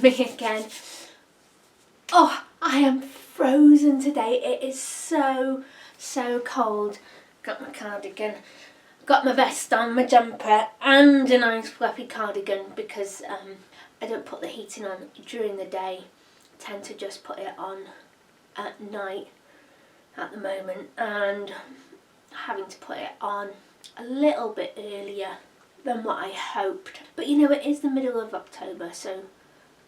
me again. Oh, I am frozen today. It is so cold. Got my cardigan, got my vest on, my jumper and a nice fluffy cardigan because I don't put the heating on during the day. I tend to just put it on at night at the moment, and having to put it on a little bit earlier than what I hoped. But you know, it is the middle of October, so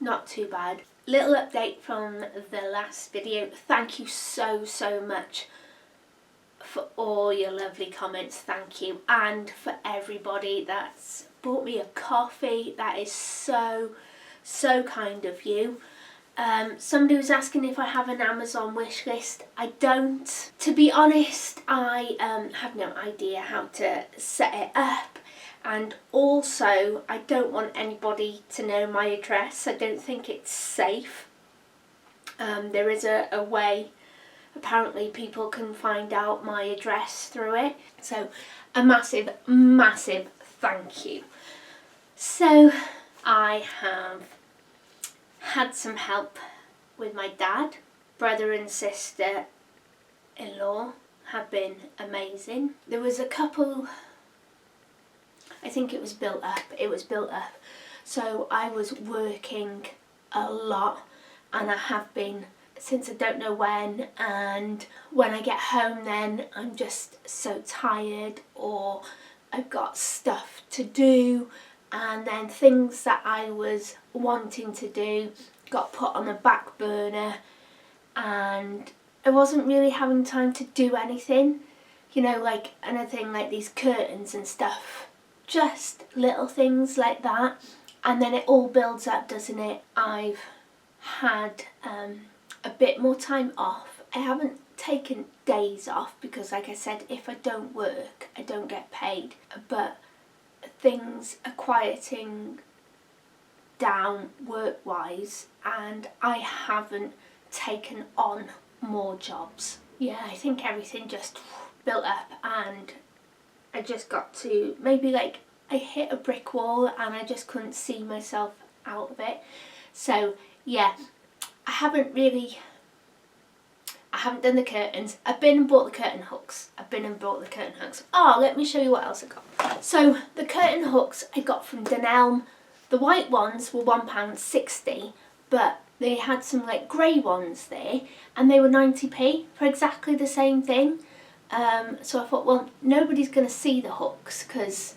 not too bad. Little update from the last video. Thank you so much for all your lovely comments. Thank you. And for everybody that's bought me a coffee. That is so kind of you. Somebody was asking if I have an Amazon wish list. I don't. To be honest, I have no idea how to set it up, and also I don't want anybody to know my address. I don't think it's safe. There is a way, apparently people can find out my address through it. So a massive thank you. So I have had some help with my dad. Brother and sister-in-law have been amazing. There was a couple, I think it was built up. So I was working a lot, and I have been since I don't know when, and when I get home then I'm just so tired, or I've got stuff to do, and then things that I was wanting to do got put on the back burner, and I wasn't really having time to do anything, you know, like anything like these curtains and stuff, just little things like that, and then it all builds up, doesn't it? I've had a bit more time off. I haven't taken days off because, like I said, if I don't work I don't get paid, but things are quieting down work-wise, and I haven't taken on more jobs. Yeah, I think everything just built up, and I just got to, maybe like I hit a brick wall and I just couldn't see myself out of it. So yeah, I haven't done the curtains. I've been and bought the curtain hooks. Oh, let me show you what else I got. So the curtain hooks I got from Dunelm. The white ones were £1.60, but they had some like grey ones there, and they were 90p for exactly the same thing. So I thought, well, nobody's going to see the hooks because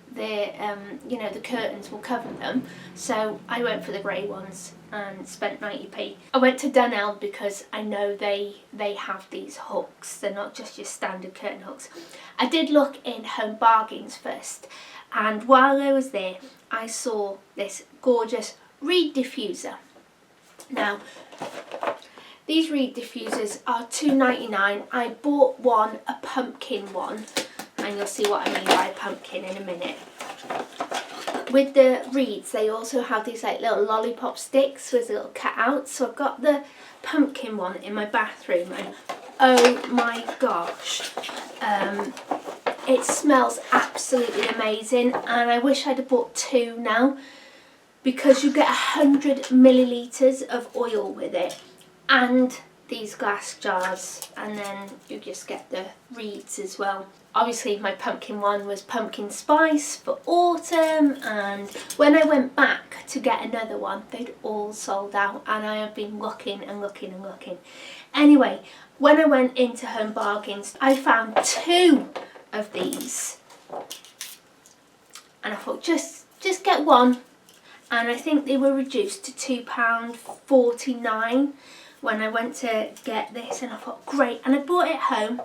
they're, you know, the curtains will cover them. So I went for the grey ones and spent 90p. I went to Dunelm because I know they have these hooks. They're not just your standard curtain hooks. I did look in Home Bargains first, and while I was there I saw this gorgeous reed diffuser. Now these reed diffusers are £2.99. I bought one, a pumpkin one, and you'll see what I mean by pumpkin in a minute. With the reeds they also have these like little lollipop sticks with little cutouts, so I've got the pumpkin one in my bathroom, and oh my gosh, it smells absolutely amazing, and I wish I'd have bought two now, because you get 100 millilitres of oil with it and these glass jars, and then you just get the reeds as well. Obviously my pumpkin one was pumpkin spice for autumn, and when I went back to get another one they'd all sold out, and I have been looking and looking and looking. Anyway, when I went into Home Bargains I found two of these, and I thought just get one, and I think they were reduced to £2.49 when I went to get this, and I thought great, and I brought it home,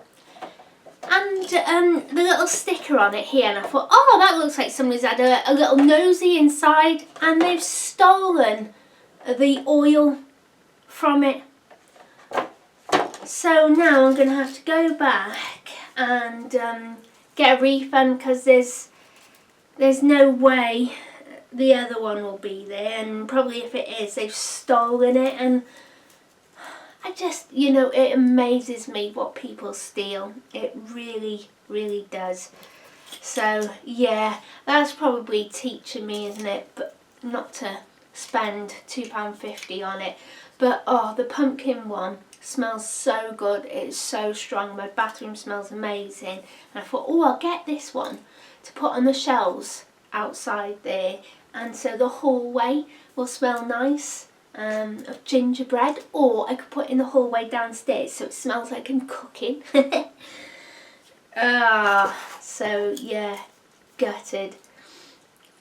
and the little sticker on it here, and I thought, oh, that looks like somebody's had a little nosy inside, and they've stolen the oil from it. So now I'm going to have to go back and get a refund, because there's no way the other one will be there, and probably if it is they've stolen it, and I just, you know, it amazes me what people steal. It really does. So yeah, that's probably teaching me, isn't it, but not to spend £2.50 on it. But oh, the pumpkin one smells so good. It's so strong. My bathroom smells amazing. And I thought, oh, I'll get this one to put on the shelves outside there. And so the hallway will smell nice of gingerbread. Or I could put it in the hallway downstairs so it smells like I'm cooking. So yeah, gutted.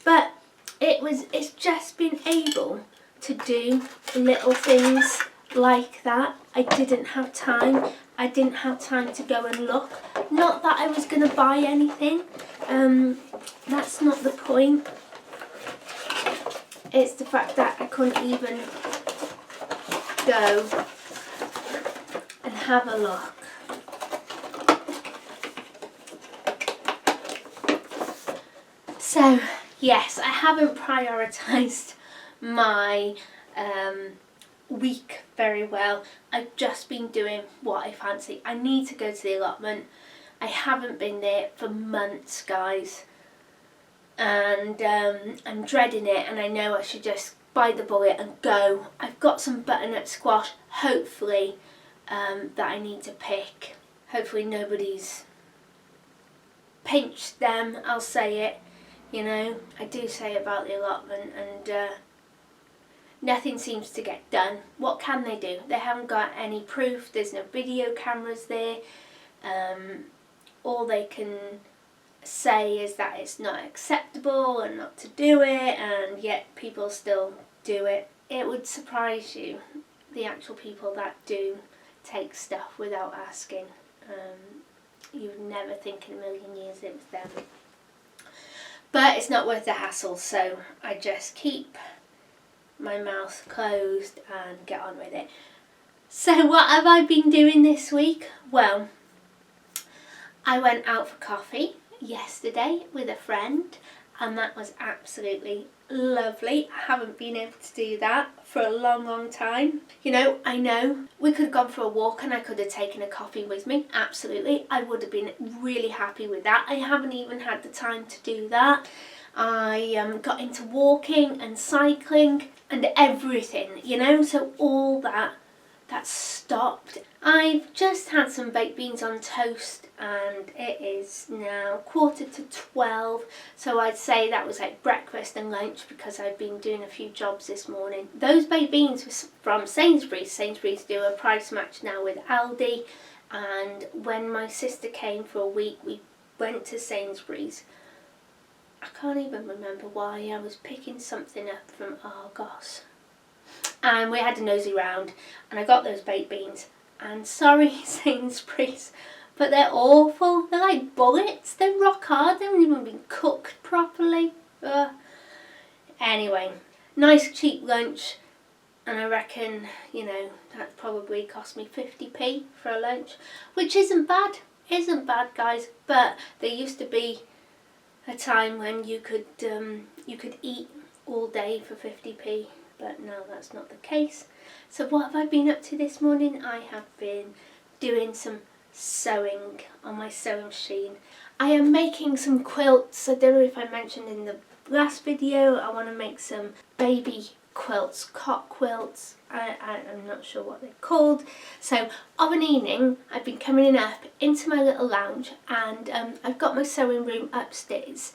But it's just been able to do little things like that. I didn't have time. I didn't have time to go and look. Not that I was going to buy anything. That's not the point. It's the fact that I couldn't even go and have a look. So, yes, I haven't prioritised my week very well. I've just been doing what I fancy. I need to go to the allotment. I haven't been there for months, guys. And I'm dreading it, and I know I should just bite the bullet and go. I've got some butternut squash, hopefully, that I need to pick. Hopefully nobody's pinched them, I'll say it. You know, I do say about the allotment, and nothing seems to get done. What can they do? They haven't got any proof. There's no video cameras there. All they can say is that it's not acceptable and not to do it, and yet people still do it. It would surprise you, the actual people that do take stuff without asking. You'd never think in a million years it was them. But it's not worth the hassle, so I just keep my mouth closed and get on with it. So what have I been doing this week? Well, I went out for coffee yesterday with a friend, and that was absolutely lovely. I haven't been able to do that for a long time. You know, I know we could have gone for a walk and I could have taken a coffee with me. Absolutely, I would have been really happy with that. I haven't even had the time to do that. I got into walking and cycling and everything, you know, so all that stopped. I've just had some baked beans on toast, and it is now 11:45, so I'd say that was like breakfast and lunch because I've been doing a few jobs this morning. Those baked beans were from Sainsbury's. Sainsbury's do a price match now with Aldi, and when my sister came for a week we went to Sainsbury's. I can't even remember why. I was picking something up from Argos. And we had a nosy round, and I got those baked beans. And sorry, Sainsbury's, but they're awful. They're like bullets. They're rock hard. They haven't even been cooked properly. Anyway, nice cheap lunch. And I reckon, you know, that probably cost me 50p for a lunch, which isn't bad. Isn't bad, guys. But there used to be a time when you could eat all day for 50p. But now that's not the case. So what have I been up to this morning? I have been doing some sewing on my sewing machine. I am making some quilts. I don't know if I mentioned in the last video, I want to make some baby quilts, cot quilts. I'm not sure what they're called. So of an evening, I've been coming up into my little lounge, and I've got my sewing room upstairs.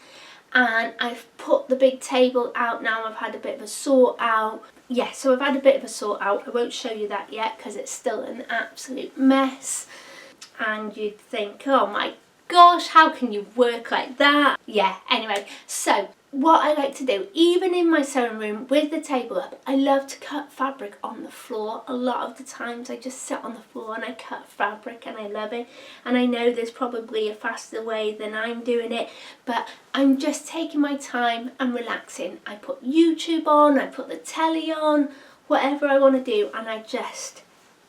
And I've put the big table out now. I've had a bit of a sort out. Yeah, so I've had a bit of a sort out. I won't show you that yet because it's still an absolute mess. And you'd think, oh my gosh, how can you work like that? Yeah, anyway, so what I like to do, even in my sewing room with the table up, I love to cut fabric on the floor. A lot of the times I just sit on the floor and I cut fabric, and I love it. And I know there's probably a faster way than I'm doing it, but I'm just taking my time and relaxing. I put YouTube on, I put the telly on, whatever I want to do, and I just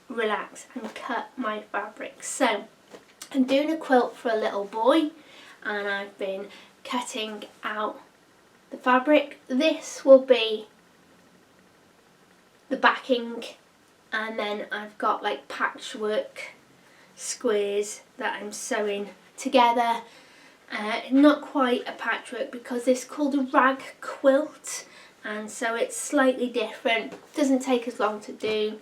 relax and cut my fabric. So I'm doing a quilt for a little boy, and I've been cutting out the fabric. This will be the backing, and then I've got like patchwork squares that I'm sewing together. Not quite a patchwork because it's called a rag quilt, and so it's slightly different. Doesn't take as long to do.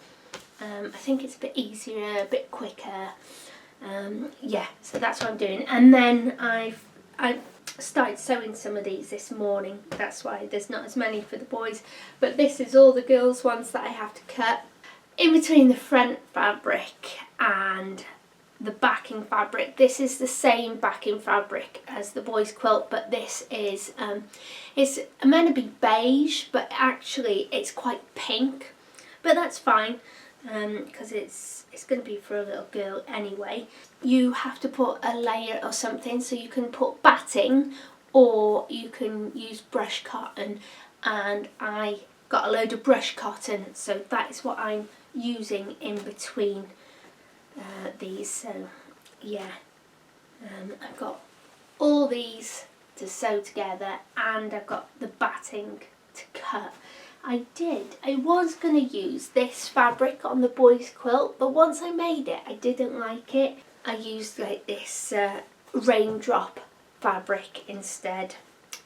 I think it's a bit easier, a bit quicker. Yeah, so that's what I'm doing. And then I started sewing some of these this morning. That's why there's not as many for the boys. But this is all the girls' ones that I have to cut. In between the front fabric and the backing fabric, this is the same backing fabric as the boys' quilt, but this is it's meant to be beige, but actually it's quite pink. But that's fine, because it's going to be for a little girl anyway. You have to put a layer or something, so you can put batting or you can use brush cotton, and I got a load of brush cotton, so that is what I'm using in between these. So yeah, I've got all these to sew together, and I've got the batting to cut. I was going to use this fabric on the boys' quilt, but once I made it I didn't like it. I used like this raindrop fabric instead,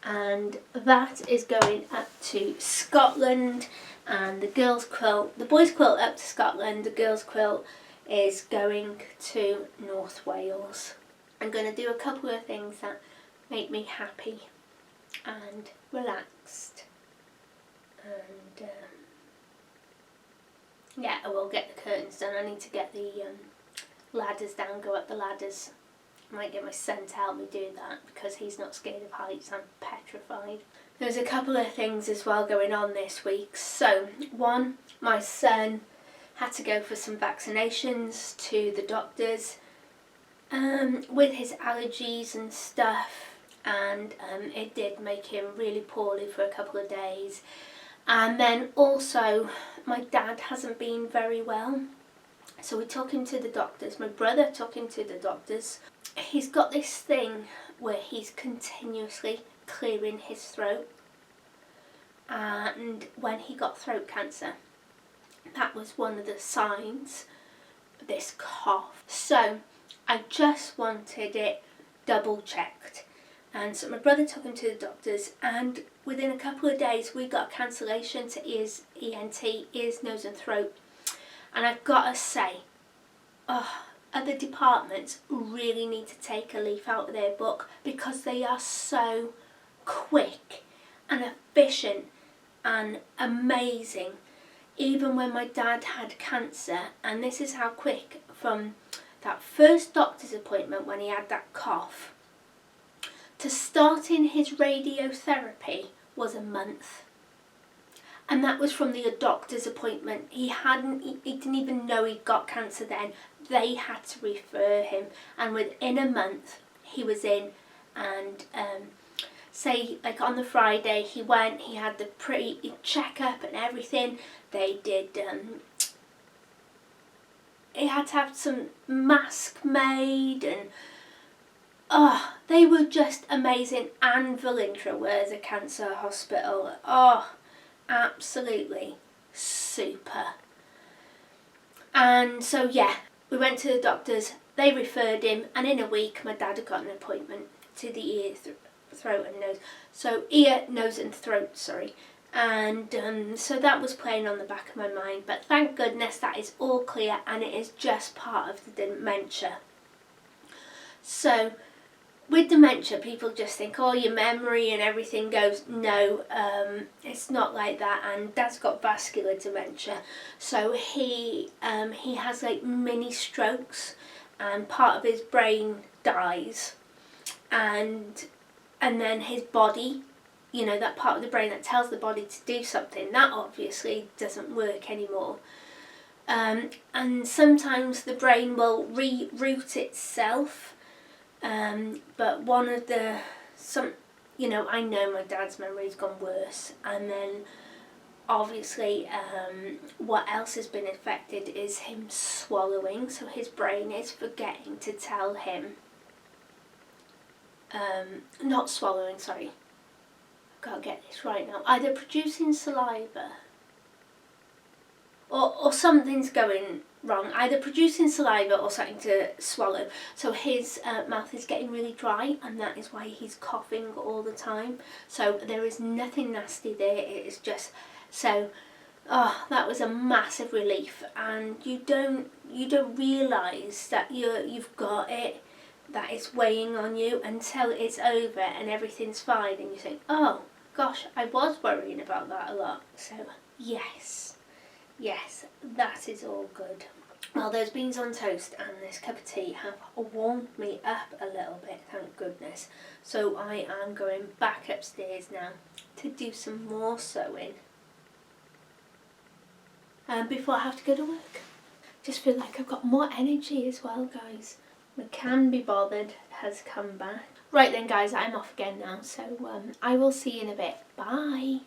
and that is going up to Scotland. And the girls' quilt, the boys' quilt up to Scotland, the girls' quilt is going to North Wales. I'm going to do a couple of things that make me happy and relaxed. And yeah, I will get the curtains done. I need to get the ladders down, go up the ladders. I might get my son to help me do that because he's not scared of heights. I'm petrified. There's a couple of things as well going on this week. So one, my son had to go for some vaccinations to the doctors with his allergies and stuff, and it did make him really poorly for a couple of days. And then also my dad hasn't been very well, so we took him to the doctors. My brother took him to the doctors. He's got this thing where he's continuously clearing his throat, and when he got throat cancer, that was one of the signs, this cough. So I just wanted it double checked, and so my brother took him to the doctors, and within a couple of days we got a cancellation to ENT, ears, nose and throat. And I've got to say, other departments really need to take a leaf out of their book, because they are so quick and efficient and amazing. Even when my dad had cancer, and this is how quick, from that first doctor's appointment when he had that cough to starting his radiotherapy was a month. And that was from the doctor's appointment. He didn't even know he'd got cancer then. They had to refer him, and within a month he was in. And say like on the Friday he went, he had the pre-checkup and everything. They did, he had to have some mask made, and they were just amazing. And Valintra, where's a cancer hospital, absolutely super. And so yeah, we went to the doctors, they referred him, and in a week my dad had got an appointment to the ear, throat and nose. So ear, nose and throat, sorry. And so that was playing on the back of my mind, but thank goodness that is all clear, and it is just part of the dementia. So with dementia, people just think, oh, your memory and everything goes. No, it's not like that. And Dad's got vascular dementia, so he has like mini strokes, and part of his brain dies, and then his body, you know, that part of the brain that tells the body to do something, that obviously doesn't work anymore. And sometimes the brain will reroute itself. But one of the, I know my dad's memory's gone worse, and then obviously what else has been affected is him swallowing, so his brain is forgetting to tell him, not swallowing, sorry, I've got to get this right now, either producing saliva or something's going wrong, either producing saliva or starting to swallow. So his mouth is getting really dry, and that is why he's coughing all the time. So there is nothing nasty there, it is just, so oh, that was a massive relief. And you don't realise that you've got it, that it's weighing on you, until it's over and everything's fine, and you think, oh gosh, I was worrying about that a lot. So yes, that is all good. Well, those beans on toast and this cup of tea have warmed me up a little bit, thank goodness. So I am going back upstairs now to do some more sewing. Before I have to go to work. Just feel like I've got more energy as well, guys. My can be bothered has come back. Right then, guys, I'm off again now, so I will see you in a bit. Bye.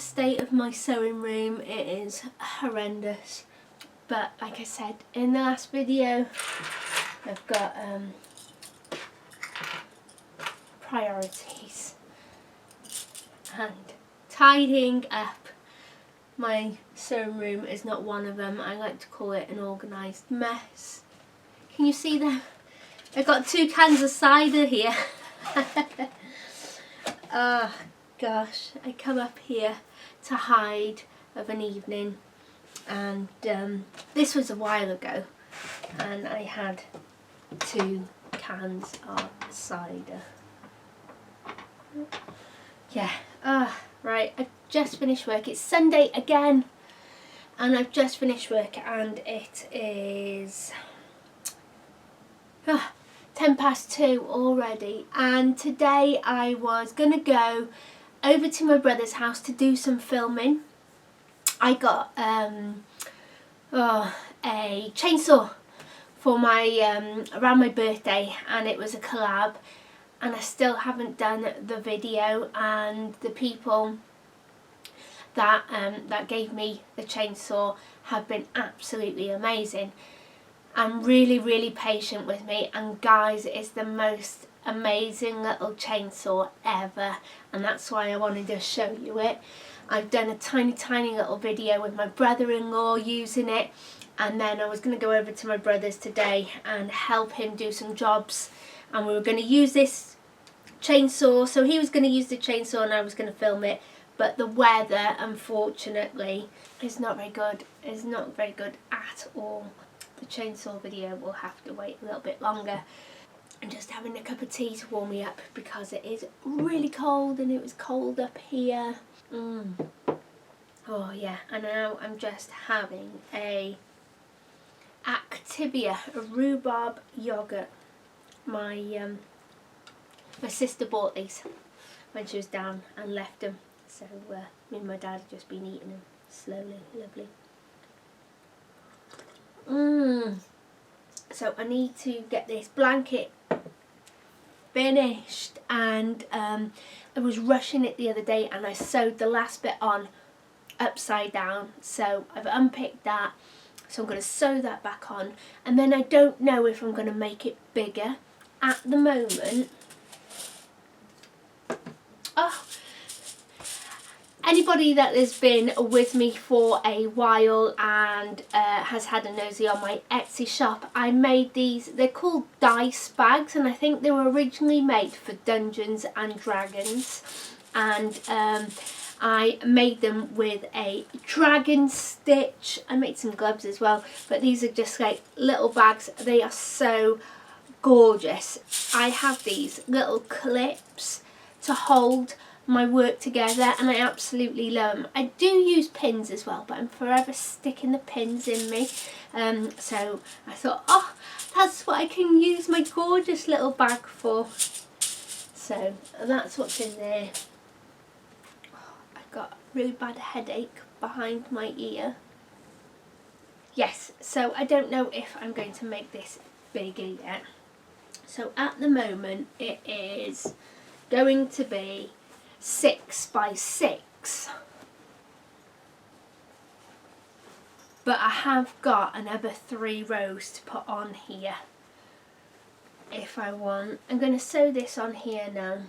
state of my sewing room. It is horrendous. But like I said in the last video, I've got priorities. And tidying up my sewing room is not one of them. I like to call it an organised mess. Can you see them? I've got 2 cans of cider here. Oh gosh, I come up here to hide of an evening, and this was a while ago, and I had 2 cans of cider. Yeah, right, I've just finished work. It's Sunday again, and I've just finished work, and it is 2:10 already. And today I was gonna go over to my brother's house to do some filming. I got a chainsaw for my around my birthday, and it was a collab, and I still haven't done the video, and the people that that gave me the chainsaw have been absolutely amazing and really patient with me. And guys, it's the most amazing little chainsaw ever, and that's why I wanted to show you it. I've done a tiny little video with my brother-in-law using it, and then I was going to go over to my brother's today and help him do some jobs, and we were going to use this chainsaw. So he was going to use the chainsaw and I was going to film it, but the weather unfortunately is not very good. It's not very good at all. The chainsaw video will have to wait a little bit longer. I'm just having a cup of tea to warm me up because it is really cold, and it was cold up here. Oh yeah, and now I'm just having a Activia, a rhubarb yogurt. My sister bought these when she was down and left them, so me and my dad have just been eating them slowly. Lovely. So I need to get this blanket finished, and I was rushing it the other day and I sewed the last bit on upside down, so I've unpicked that, so I'm going to sew that back on, and then I don't know if I'm going to make it bigger at the moment. Anybody that has been with me for a while and has had a nosy on my Etsy shop, I made these. They're called dice bags, and I think they were originally made for Dungeons and Dragons, and I made them with a dragon stitch. I made some gloves as well, but these are just like little bags. They are so gorgeous. I have these little clips to hold my work together, and I absolutely love them. I do use pins as well, but I'm forever sticking the pins in me, so I thought, oh, that's what I can use my gorgeous little bag for. So that's what's in there. I've got a really bad headache behind my ear. Yes, so I don't know if I'm going to make this bigger yet. So at the moment it is going to be 6 by 6, but I have got another 3 rows to put on here if I want. I'm going to sew this on here now.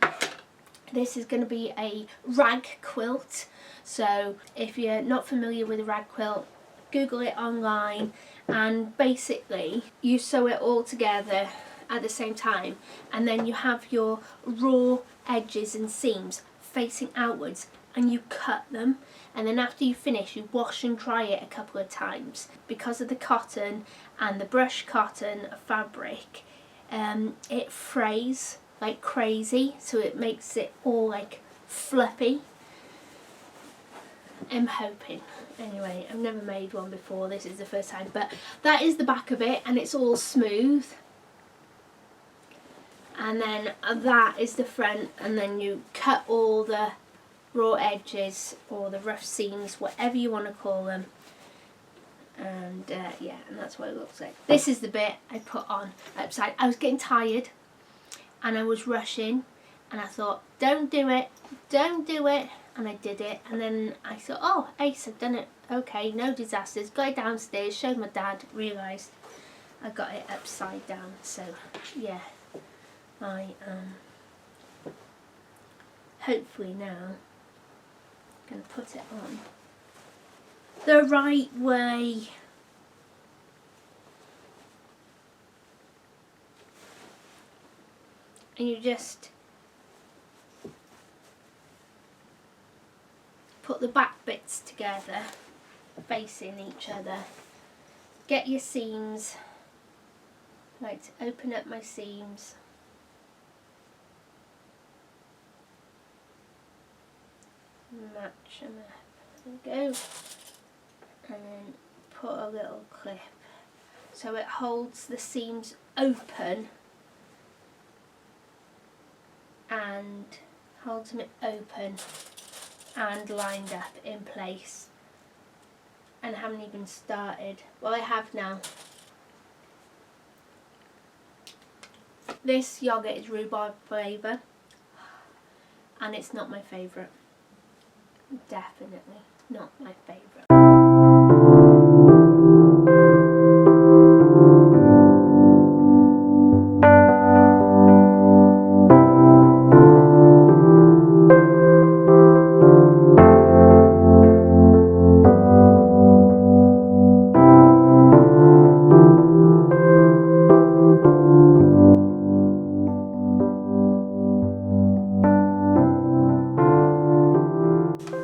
This is going to be a rag quilt, so if you're not familiar with a rag quilt, Google it online, and basically you sew it all together at the same time, and then you have your raw edges and seams facing outwards, and you cut them, and then after you finish you wash and dry it a couple of times. Because of the cotton and the brushed cotton fabric, it frays like crazy, so it makes it all like fluffy. I'm hoping. Anyway, I've never made one before, this is the first time, but that is the back of it, and it's all smooth. And then that is the front, and then you cut all the raw edges or the rough seams, whatever you want to call them, and yeah, and that's what it looks like. This is the bit I put on upside. I was getting tired and I was rushing, and I thought, don't do it, and and I did it, and then I thought, oh, ace, I've done it, okay, no disasters. Got it downstairs, showed my dad, realised I got it upside down. So yeah, I am hopefully now going to put it on the right way. And you just put the back bits together, facing each other. Get your seams. I like to open up my seams. Match them up. There we go. And then put a little clip so it holds the seams open and holds them open and lined up in place. And I haven't even started. Well, I have now. This yoghurt is rhubarb flavour, and it's not my favourite. Definitely not my favourite.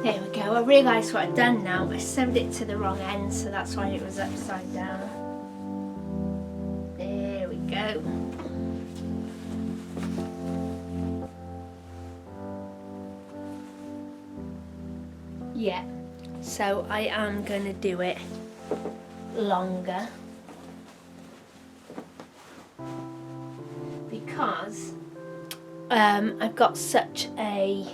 There we go, I realised what I'd done now. I sewed it to the wrong end, so that's why it was upside down. There we go. Yeah, so I am going to do it longer because I've got such a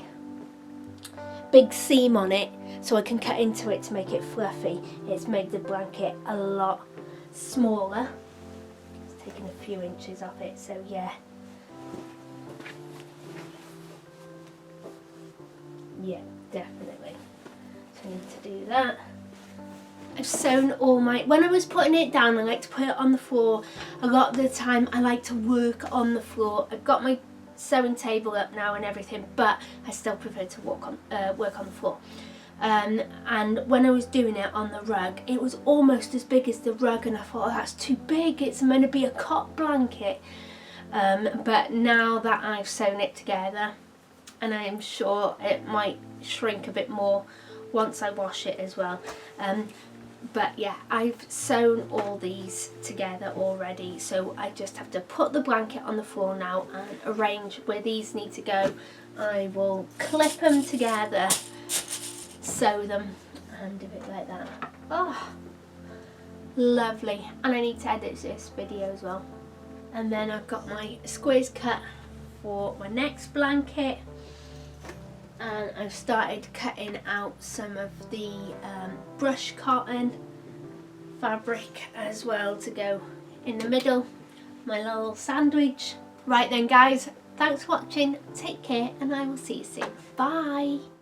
big seam on it, so I can cut into it to make it fluffy. It's made the blanket a lot smaller. It's taken a few inches off it, so yeah. Yeah, definitely. So I need to do that. I've sewn all my, when I was putting it down, I like to put it on the floor. A lot of the time I like to work on the floor. I've got my sewing table up now and everything, but I still prefer to work on the floor. And when I was doing it on the rug, it was almost as big as the rug, and I thought, oh, that's too big, it's meant to be a cot blanket. But now that I've sewn it together, and I am sure it might shrink a bit more once I wash it as well. But yeah, I've sewn all these together already, so I just have to put the blanket on the floor now and arrange where these need to go. I will clip them together, sew them, and do it like that. Oh, lovely. And I need to edit this video as well. And then I've got my squares cut for my next blanket. And I've started cutting out some of the brush cotton fabric as well to go in the middle, my little sandwich. Right then guys, thanks for watching, take care, and I will see you soon. Bye!